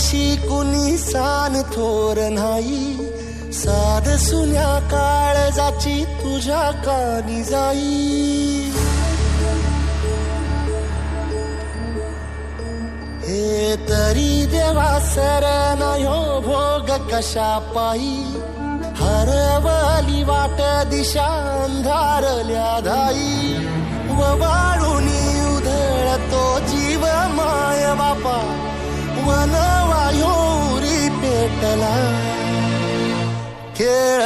तशी कुणी सान थोर नाही, साध सुन्या काळजाची तुझ्या कानी जाई. हे तरी देवा सरना ह्यो भोग कशा पायी, हरवली वाट दिशा अंधारल्या धाई. वाळूनी उधळतो जीव माय बापा, वनवायो उरी पेटला. खेळ